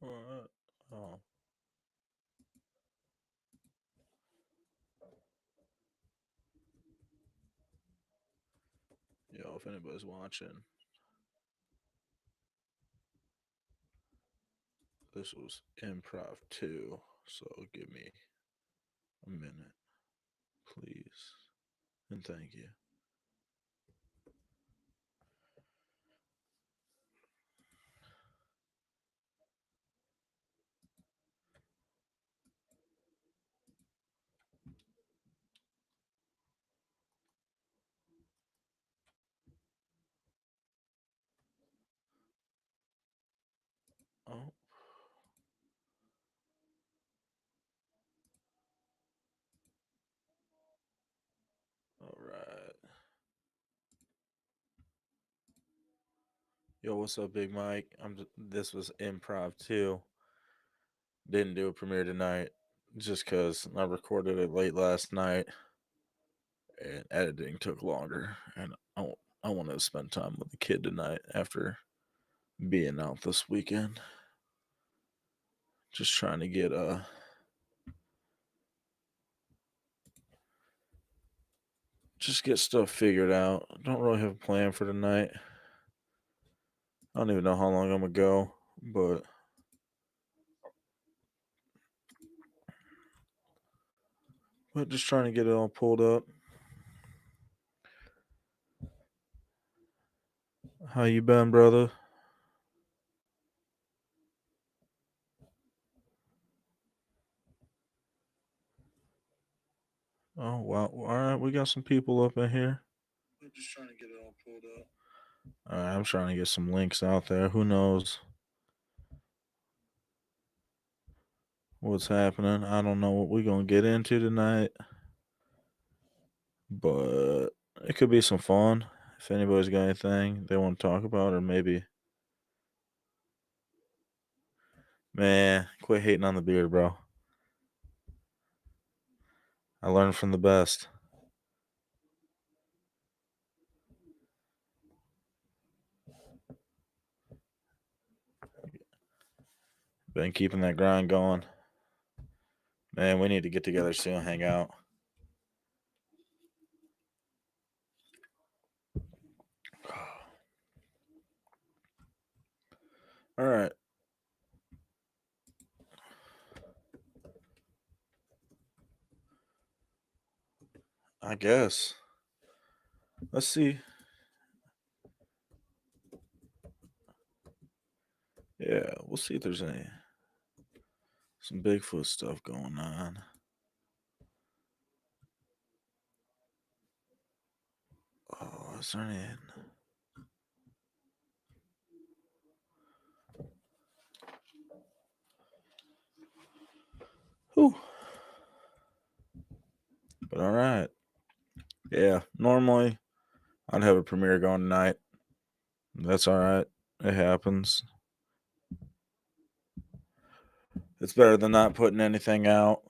Alright. Oh, yo, if anybody's watching, this was improv 2, so give me a minute, please. And thank you. Oh, alright. Yo, what's up, Big Mike? This was improv 2. Didn't do a premiere tonight just because I recorded it late last night and editing took longer. And I wanted to spend time with the kid tonight after being out this weekend. Just trying to get stuff figured out. Don't really have a plan for tonight. I don't even know how long I'm gonna go, but just trying to get it all pulled up. How you been, brother? Oh wow! All right, we got some people up in here. We're just trying to get it all pulled up. All right, I'm trying to get some links out there. Who knows what's happening? I don't know what we're gonna get into tonight, but it could be some fun. If anybody's got anything they want to talk about, or maybe, man, quit hating on the beard, bro. I learned from the best. Been keeping that grind going. Man, we need to get together soon, hang out. All right. I guess. Let's see. Yeah, we'll see if there's some Bigfoot stuff going on. Oh, is there any? Whew. But all right. Yeah, normally I'd have a premiere going tonight. That's all right. It happens. It's better than not putting anything out.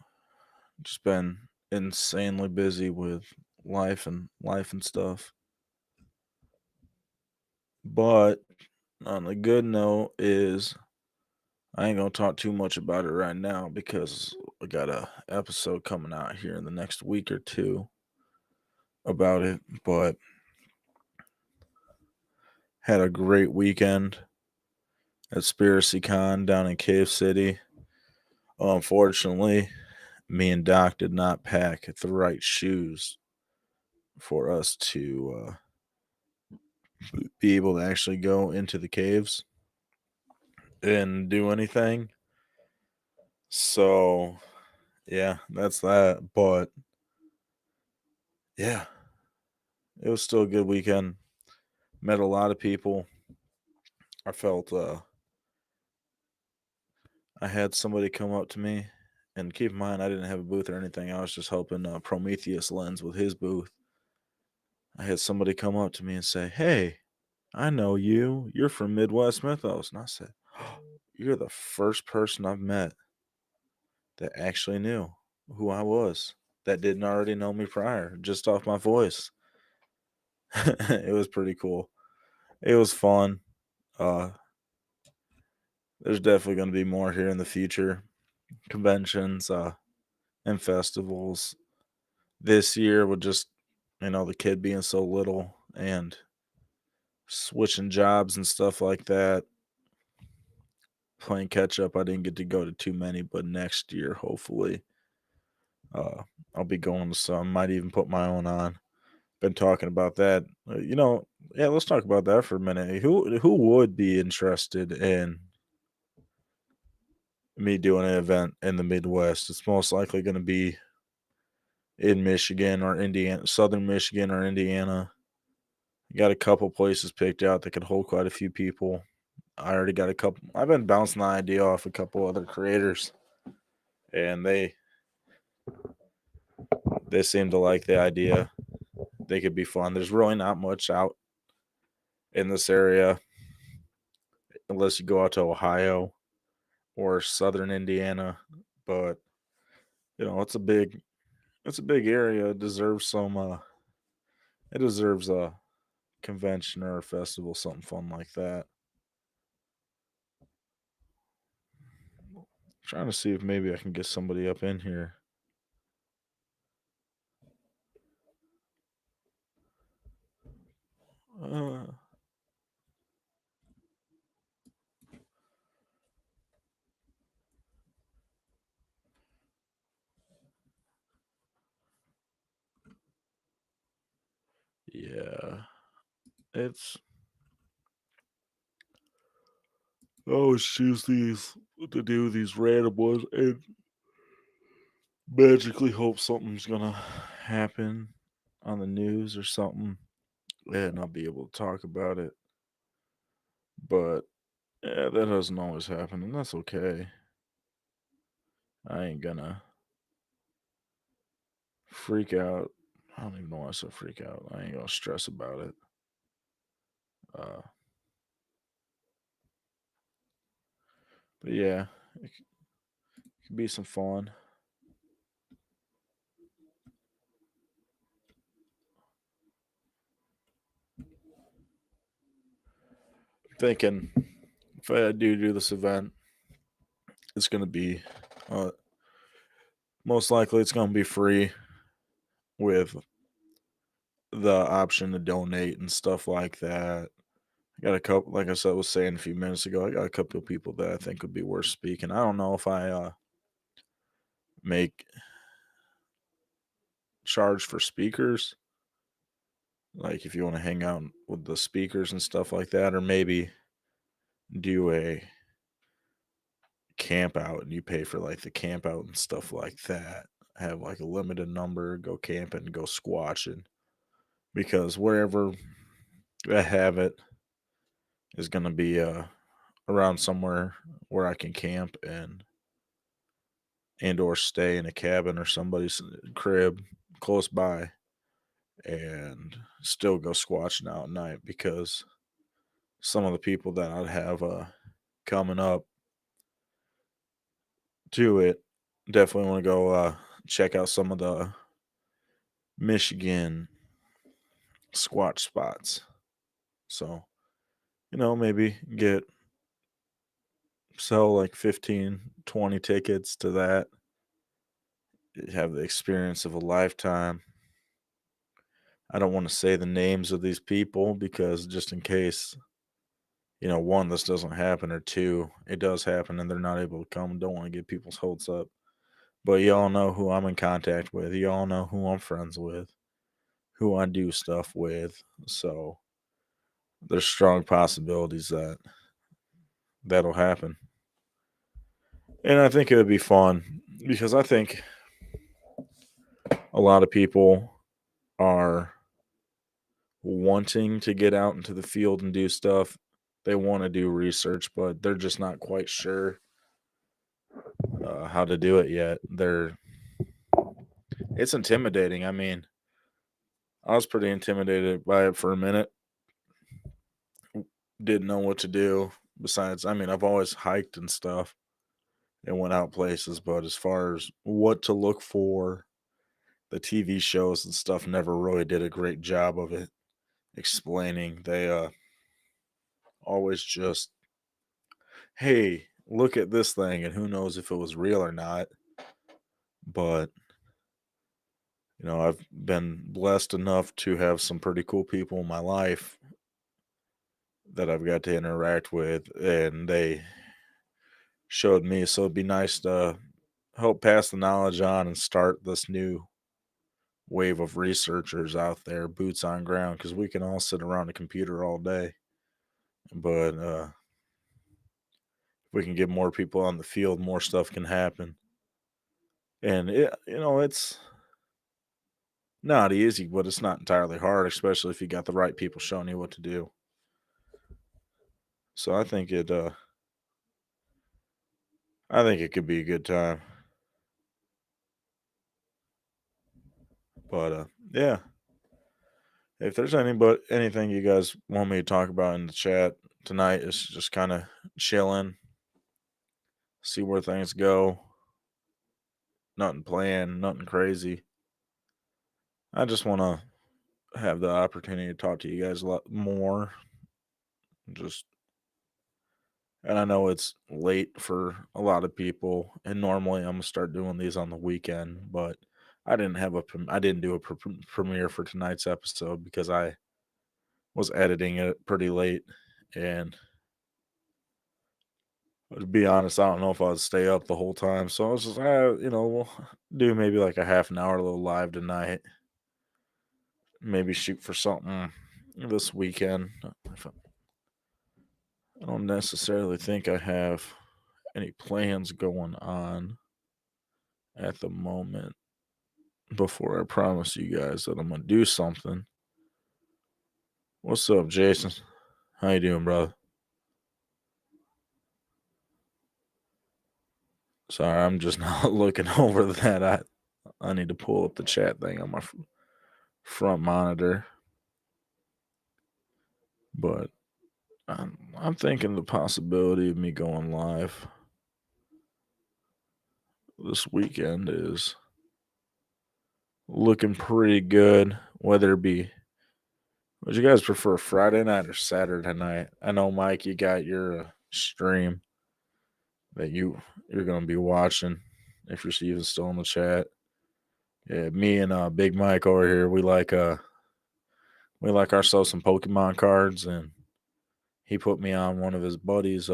Just been insanely busy with life and stuff. But on the good note is I ain't gonna talk too much about it right now because I got a episode coming out here in the next week or two about it. But had a great weekend at Spiracy down in Cave City. Unfortunately, me and Doc did not pack the right shoes for us to be able to actually go into the caves and do anything. So, yeah, that's that. But yeah, it was still a good weekend. Met a lot of people. I felt I had somebody come up to me, and keep in mind I didn't have a booth or anything. I was just helping Prometheus Lens with his booth. I had somebody come up to me and say, "Hey, I know you. You're from Midwest Mythos." And I said, "You're the first person I've met that actually knew who I was, that didn't already know me prior, just off my voice." It was pretty cool. It was fun. Uh, there's definitely going to be more here in the future. Conventions, and festivals. This year with just, the kid being so little and switching jobs and stuff like that, playing catch up, I didn't get to go to too many, but next year, hopefully, uh, I'll be going to some. Might even put my own on. Been talking about that. Yeah, let's talk about that for a minute. Who would be interested in me doing an event in the Midwest? It's most likely going to be in Michigan or Indiana, Southern Michigan or Indiana. Got a couple places picked out that could hold quite a few people. I already got a couple. I've been bouncing the idea off a couple other creators, and they seem to like the idea. They could be fun. There's really not much out in this area unless you go out to Ohio or Southern Indiana. But it's a big area. It deserves a convention or a festival, something fun like that. Trying to see if maybe I can get somebody up in here. Uh, yeah, it's I always choose these to do these random ones and magically hope something's gonna happen on the news or something, and I'll be able to talk about it. But yeah, that doesn't always happen, and that's okay. I ain't gonna freak out. I don't even know why I said freak out. I ain't gonna stress about it. Uh, but yeah, could be some fun. Thinking if I do this event, it's gonna be uh, most likely it's gonna be free with the option to donate and stuff like that. I got a couple, like I said, was saying a few minutes ago. I got a couple of people that I think would be worth speaking. I don't know if I make charge for speakers, like if you want to hang out with the speakers and stuff like that, or maybe do a camp out and you pay for like the camp out and stuff like that. Have like a limited number, go camping, go squatching, because wherever I have it is going to be around somewhere where I can camp and or stay in a cabin or somebody's crib close by and still go squatching out at night, because some of the people that I'd have coming up to it definitely want to go check out some of the Michigan squatch spots. So, maybe sell like 15, 20 tickets to that, have the experience of a lifetime. I don't want to say the names of these people because just in case, one, this doesn't happen, or two, it does happen and they're not able to come. Don't want to get people's hopes up. But y'all know who I'm in contact with. Y'all know who I'm friends with, who I do stuff with. So there's strong possibilities that that'll happen. And I think it would be fun because I think a lot of people are wanting to get out into the field and do stuff. They want to do research, but they're just not quite sure how to do it yet. It's intimidating. I mean, I was pretty intimidated by it for a minute. Didn't know what to do. Besides, I mean, I've always hiked and stuff and went out places, but as far as what to look for, the TV shows and stuff never really did a great job of it explaining. They always just, hey, look at this thing, and who knows if it was real or not. But I've been blessed enough to have some pretty cool people in my life that I've got to interact with, and they showed me. So it'd be nice to help pass the knowledge on and start this new wave of researchers out there, boots on ground, because we can all sit around a computer all day. But if we can get more people on the field, more stuff can happen. And it's not easy, but it's not entirely hard, especially if you got the right people showing you what to do. So I think it could be a good time. But yeah, if there's anything you guys want me to talk about in the chat tonight, is just kind of chilling, see where things go. Nothing planned, nothing crazy. I just want to have the opportunity to talk to you guys a lot more. Just And I know it's late for a lot of people, and normally I'm gonna start doing these on the weekend, but I didn't do a premiere for tonight's episode because I was editing it pretty late, and to be honest, I don't know if I'd stay up the whole time. So I was just, we'll do maybe like a half an hour little live tonight. Maybe shoot for something this weekend. If I don't necessarily think I have any plans going on at the moment. Before I promise you guys that I'm gonna do something. What's up, Jason? How you doing, brother? Sorry, I'm just not looking over that. I need to pull up the chat thing on my front monitor, but I'm thinking the possibility of me going live this weekend is looking pretty good. Whether it be, would you guys prefer Friday night or Saturday night? I know, Mike, you got your stream that you're gonna be watching if you're even still in the chat. Yeah, me and Big Mike over here, we like ourselves some Pokemon cards, and he put me on one of his buddies'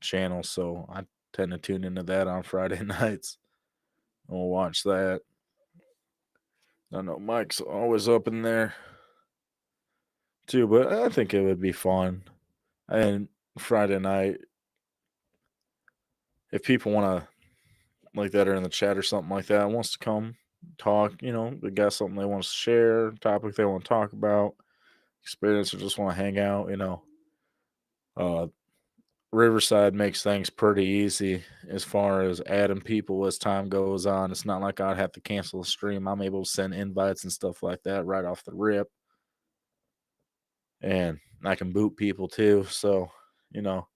channels, so I tend to tune into that on Friday nights. And we'll watch that. I know Mike's always up in there too, but I think it would be fun. And Friday night, if people want to like that are in the chat or something like that, wants to come talk, they got something they want to share, topic they want to talk about, experience, or just want to hang out, uh, Riverside makes things pretty easy as far as adding people as time goes on. It's not like I'd have to cancel a stream. I'm able to send invites and stuff like that right off the rip. And I can boot people too. So, you know,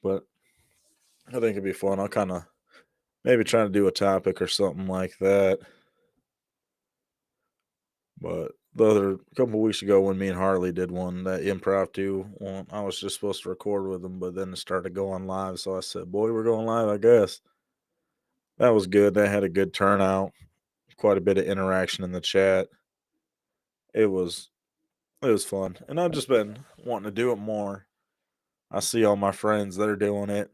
but I think it'd be fun. I'll kind of maybe try to do a topic or something like that. But the other couple weeks ago, when me and Harley did one, that impromptu one, I was just supposed to record with them, but then it started going live. So I said, "Boy, we're going live, I guess." That was good. That had a good turnout, quite a bit of interaction in the chat. It was it was fun, and I've just been wanting to do it more. I see all my friends that are doing it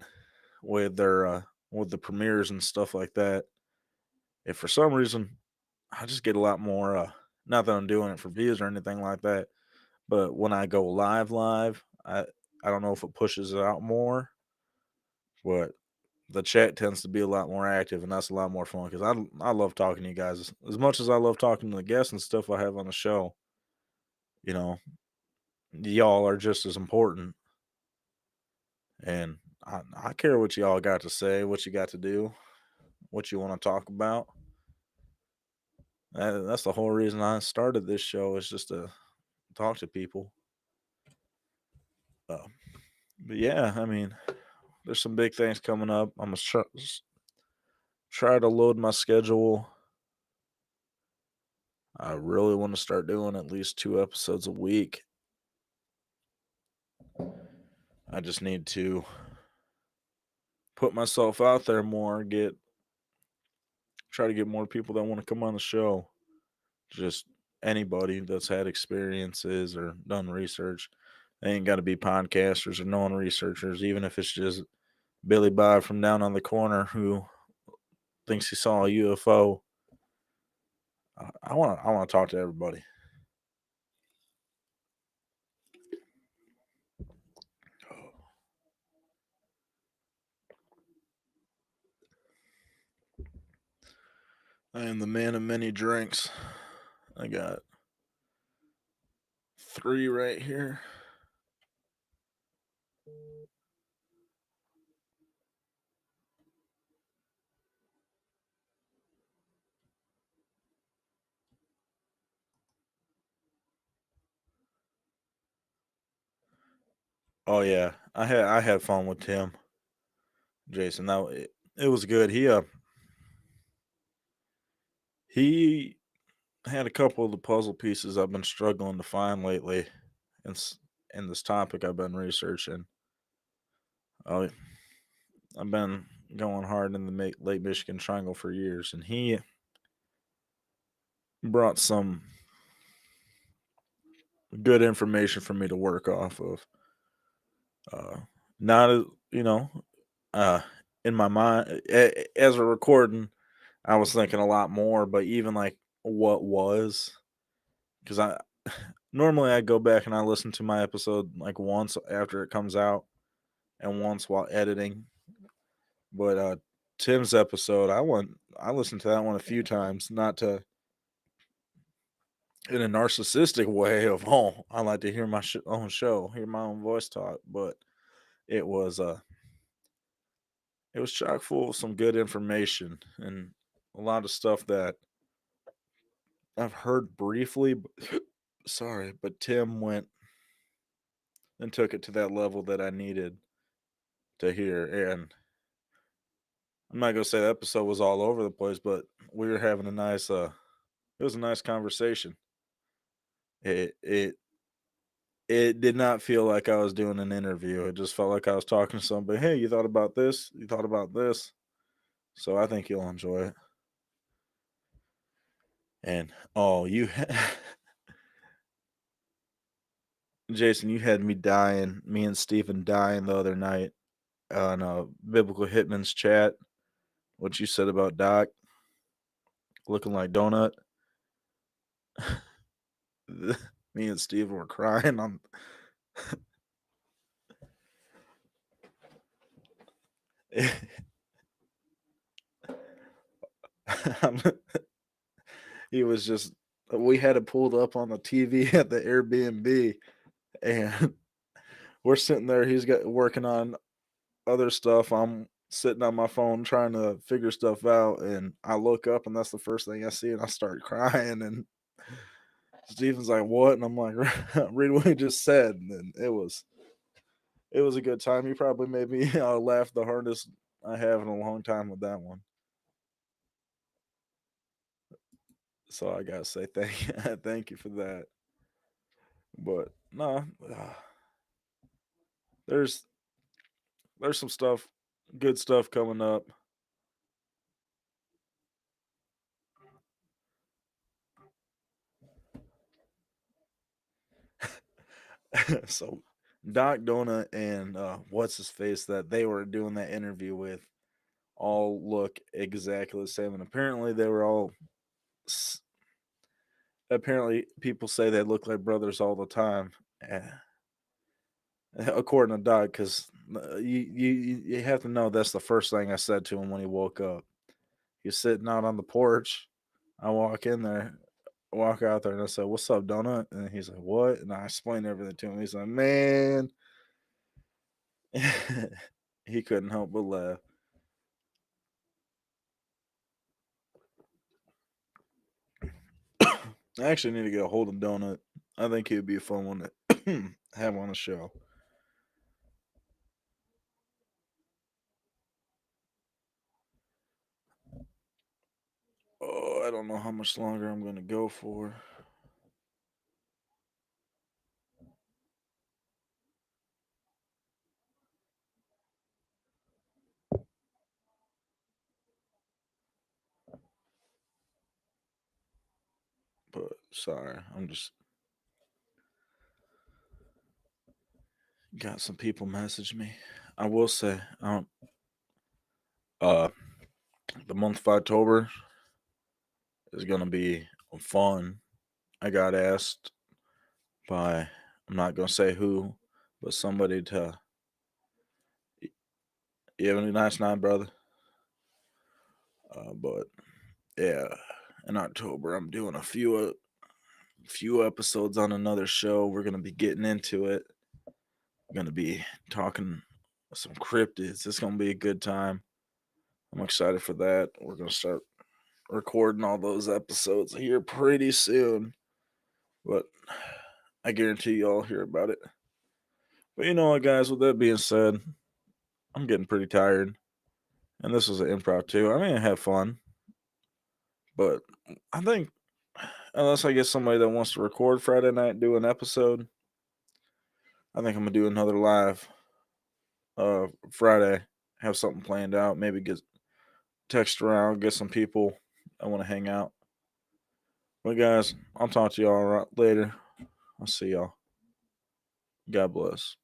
with their with the premieres and stuff like that. If for some reason I just get a lot more. Not that I'm doing it for views or anything like that, but when I go live, I don't know if it pushes it out more, but the chat tends to be a lot more active, and that's a lot more fun because I love talking to you guys as much as I love talking to the guests and stuff I have on the show. You know, y'all are just as important, and I care what y'all got to say, what you got to do, what you want to talk about. That's the whole reason I started this show is just to talk to people. Uh, but yeah, I mean, there's some big things coming up. I'm gonna try to load my schedule. I really want to start doing at least 2 episodes a week. I just need to put myself out there more, get try to get more people that want to come on the show. Just anybody that's had experiences or done research. They ain't got to be podcasters or known researchers, even if it's just Billy Bob from down on the corner who thinks he saw a UFO. I want to talk to everybody. I am the man of many drinks. I got 3 right here. Oh yeah, I had fun with Tim, Jason. Now it was good. He had a couple of the puzzle pieces I've been struggling to find lately, in in this topic I've been researching. Uh, I've been going hard in the Lake Michigan Triangle for years, and he brought some good information for me to work off of. Uh, not you know, uh, in my mind as a recording, I was thinking a lot more, but even like what was, because I normally I go back and I listen to my episode like once after it comes out and once while editing. But Tim's episode, I listened to that one a few times, not to in a narcissistic way of oh I like to hear my own show, hear my own voice talk, but it was it was chock full of some good information and a lot of stuff that I've heard briefly. Sorry, but Tim went and took it to that level that I needed to hear. And I'm not gonna say the episode was all over the place, but we were having a nice it was a nice conversation. It did not feel like I was doing an interview. It just felt like I was talking to somebody. Hey, you thought about this? You thought about this? So I think you'll enjoy it. And oh, Jason, you had me dying. Me and Stephen dying the other night on Biblical Hitman's chat. What you said about Doc looking like donut. Me and Stephen were crying on. He was just. We had it pulled up on the TV at the Airbnb, and we're sitting there. He's got working on other stuff. I'm sitting on my phone trying to figure stuff out, and I look up, and that's the first thing I see, and I start crying. And Steven's like, "What?" And I'm like, "Read what he just said." And it was a good time. He probably made me laugh the hardest I have in a long time with that one. So I gotta say thank you, thank you for that. But no, there's there's some stuff, good stuff coming up. So Doc Donut and what's his face that they were doing that interview with all look exactly the same, and apparently they were all. s- Apparently, people say they look like brothers all the time, eh, according to Doc. Because you have to know that's the first thing I said to him when he woke up. He's sitting out on the porch. I walk in there, walk out there, and I said, "What's up, Donut?" And he's like, "What?" And I explained everything to him. He's like, "Man," he couldn't help but laugh. I actually need to get a hold of Donut. I think he'd be a fun one to have on a show. Oh, I don't know how much longer I'm going to go for. Sorry, I'm just got some people message me. I will say, uh, the month of October is gonna be fun. I got asked by, I'm not gonna say who, but somebody to, you have a nice night, brother. But yeah, in October, I'm doing a few episodes on another show. We're gonna be getting into it. We're gonna be talking some cryptids. It's gonna be a good time. I'm excited for that. We're gonna start recording all those episodes here pretty soon. But I guarantee y'all hear about it. But you know what, guys, with that being said, I'm getting pretty tired. And this was an improv too. I mean, I have fun. But I think unless I get somebody that wants to record Friday night and do an episode, I think I'm gonna do another live Friday. Have something planned out. Maybe get text around, get some people I want to hang out. But guys, I'll talk to y'all later. I'll see y'all. God bless.